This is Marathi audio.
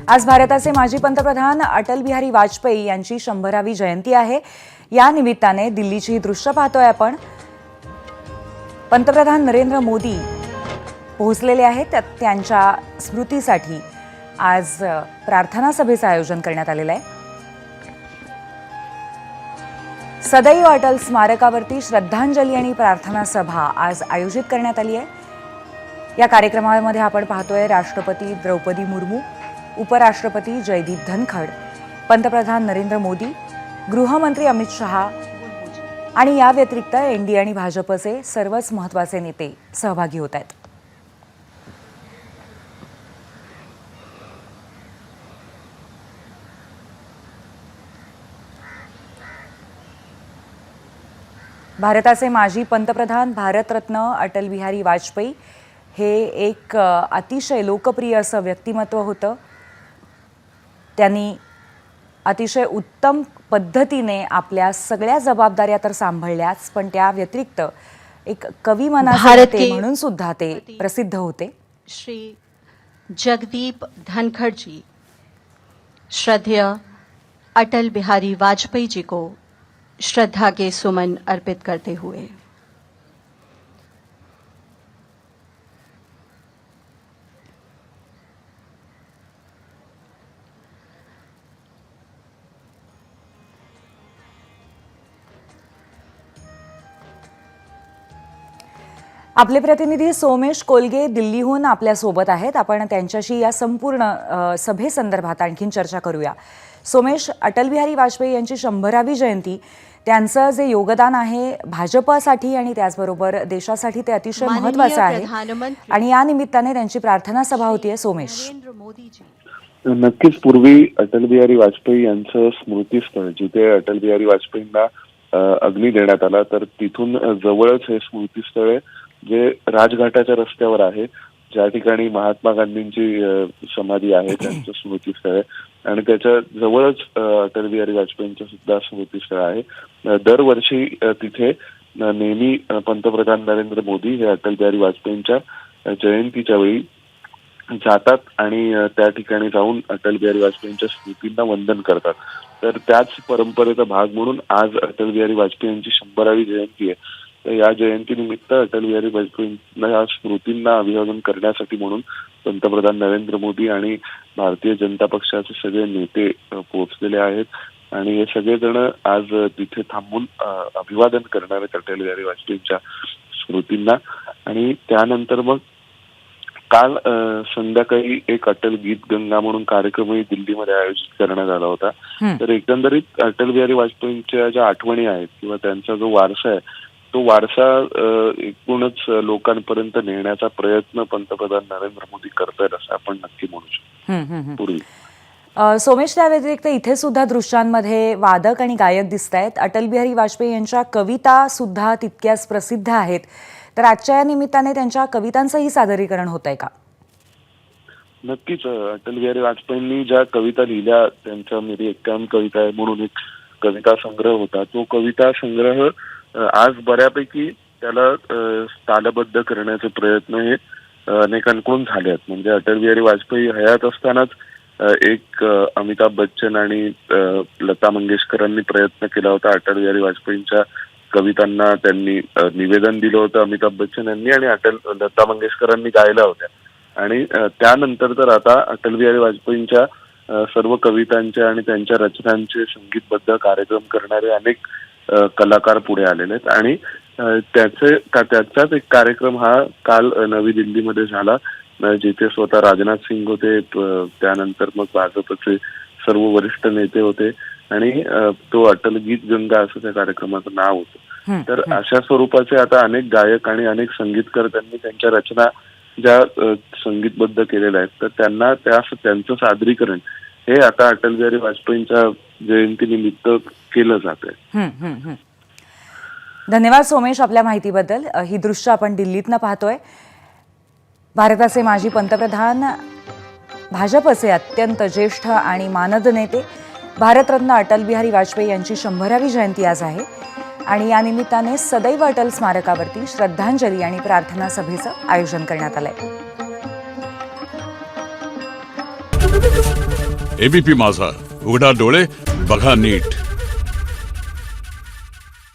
आज भारताचे माजी पंतप्रधान अटल बिहारी वाजपेयी यांची 100वी जयंती आहे। या निमित्ताने दिल्लीची ही दृश्य पाहतोय आपण। पंतप्रधान नरेंद्र मोदी पोहोचलेले आहेत। त्यांच्या स्मृतीसाठी आज प्रार्थना सभेचं आयोजन करण्यात आलेलं आहे। सदैव अटल स्मारकावरती श्रद्धांजली आणि प्रार्थना सभा आज आयोजित करण्यात आली आहे। या कार्यक्रमामध्ये आपण पाहतोय राष्ट्रपती द्रौपदी मुर्मू, उपराष्ट्रपती जयदीप धनखड, पंतप्रधान नरेंद्र मोदी, गृहमंत्री अमित शहा आणि या व्यतिरिक्त एनडीए आणि भाजपचे सर्वच महत्त्वाचे नेते सहभागी होत आहेत। भारताचे माजी पंतप्रधान भारतरत्न अटल बिहारी वाजपेयी हे एक अतिशय लोकप्रिय असं व्यक्तिमत्व होतं। त्यांनी अतिशय उत्तम पद्धतीने आपल्या सगळ्या जबाबदाऱ्या तर सांभाळल्याच, पण त्या व्यतिरिक्त एक कवी मनाचे म्हणून सुद्धा ते प्रसिद्ध होते। श्री जगदीप धनखड़ जी श्रद्धेय अटल बिहारी वाजपेयी जी को श्रद्धा के सुमन अर्पित करते हुए आपले प्रतिनिधी सोमेश कोलगे दिल्लीहून आपल्या सोबत आहेत। आपण त्यांच्याशी या संपूर्ण सभेसंदर्भात आणखीन चर्चा करूया। सोमेश, अटल बिहारी वाजपेयी यांची 100वी जयंती, त्यांचं जे योगदान आहे भाजपसाठी आणि त्याचबरोबर देशासाठी ते अतिशय महत्त्वाचं आहे आणि या निमित्ताने त्यांची प्रार्थना सभा होतीये। सोमेश, नक्कीच पूर्वी अटल बिहारी वाजपेयी यांचं स्मृतीस्थळ जिथे अटल बिहारी वाजपेयींना अग्नी देण्यात आला, तर तिथून जवळच हे स्मृतीस्थळ आहे जे राजघाटाच्या रस्त्यावर आहे, ज्या ठिकाणी महात्मा गांधींची समाधी आहे त्यांचं स्मृतीस्थळ आहे आणि त्याच्या जवळच अटल बिहारी वाजपेयींचं सुद्धा स्मृतीस्थळ आहे। दरवर्षी तिथे नेहमी पंतप्रधान नरेंद्र मोदी हे अटल बिहारी वाजपेयींच्या जयंतीच्या वेळी जातात आणि त्या ठिकाणी जाऊन अटल बिहारी वाजपेयींच्या स्मृतींना वंदन करतात। तर त्याच परंपरेचा भाग म्हणून आज अटल बिहारी वाजपेयींची 100वी जयंती आहे। तर या जयंतीनिमित्त अटल बिहारी वाजपेयींना या स्मृतींना अभिवादन करण्यासाठी म्हणून पंतप्रधान नरेंद्र मोदी आणि भारतीय जनता पक्षाचे सगळे नेते पोहोचलेले आहेत आणि हे सगळेजण आज तिथे थांबून अभिवादन करणार आहेत अटल बिहारी वाजपेयींच्या स्मृतींना। आणि त्यानंतर मग काल संध्याकाळी एक अटल गीत गंगा म्हणून कार्यक्रमही दिल्लीमध्ये आयोजित करण्यात आला होता। तर एकंदरीत अटल बिहारी वाजपेयींच्या ज्या आठवणी आहेत किंवा त्यांचा जो वारसा आहे तो वारसा एकूणच लोकांपर्यंत नेण्याचा प्रयत्न पंतप्रधान नरेंद्र मोदी करतायत असं आपण नक्की म्हणू शकतो। पूर्वी सोमेश, त्या व्यतिरिक्त इथे सुद्धा दृश्यांमध्ये वादक आणि गायक दिसत आहेत। अटल बिहारी वाजपेयी यांच्या कविता सुद्धा तितक्याच प्रसिद्ध आहेत, तर आजच्या या निमित्ताने त्यांच्या कवितांचंही सादरीकरण होत आहे का? नक्कीच, अटल बिहारी वाजपेयींनी ज्या कविता लिहिल्या त्यांच्या मेरी एक्कावन्न कविता आहे म्हणून एक कविता संग्रह होता। तो कविता संग्रह आज बऱ्यापैकी त्याला तालबद्ध करण्याचे प्रयत्न हे अनेकांकडून झाले आहेत। म्हणजे अटल बिहारी वाजपेयी हयात असतानाच एक अमिताभ बच्चन आणि लता मंगेशकरांनी प्रयत्न केला होता। अटल बिहारी वाजपेयींच्या कवितांना त्यांनी निवेदन दिलं होतं अमिताभ बच्चन यांनी आणि लता मंगेशकरांनी गायल्या होत्या। आणि त्यानंतर तर आता अटल बिहारी वाजपेयींच्या सर्व कवितांचे आणि त्यांच्या रचनांचे संगीतबद्ध कार्यक्रम करणारे अनेक कलाकार पुढे आलेले आहेत आणि त्याचाच एक कार्यक्रम हा काल नवी दिल्लीमध्ये झाला, जिथे स्वतः राजनाथ सिंग होते, त्यानंतर मग भाजपचे सर्व वरिष्ठ नेते होते आणि तो अटल गीत गंगा असं त्या कार्यक्रमाचं नाव होतं। तर अशा स्वरूपाचे आता अनेक गायक आणि अनेक संगीतकार त्यांनी त्यांच्या रचना ज्या संगीतबद्ध केलेल्या आहेत तर त्यांना त्यांचं सादरीकरण हे आता अटल बिहारी वाजपेयींच्या जयंतीनिमित्त केलं जात आहे। धन्यवाद सोमेश आपल्या माहितीबद्दल। ही दृश्य आपण दिल्लीतनं पाहतोय। भारताचे माजी पंतप्रधान, भाजपचे अत्यंत ज्येष्ठ आणि मानद नेते भारतरत्न अटल बिहारी वाजपेयी यांची 100वी जयंती आज आहे आणि या निमित्ताने सदैव अटल स्मारकावरती श्रद्धांजली आणि प्रार्थना सभेचं आयोजन करण्यात आलंय। एबीपी माझा, उघडा डोळे बघा नीट.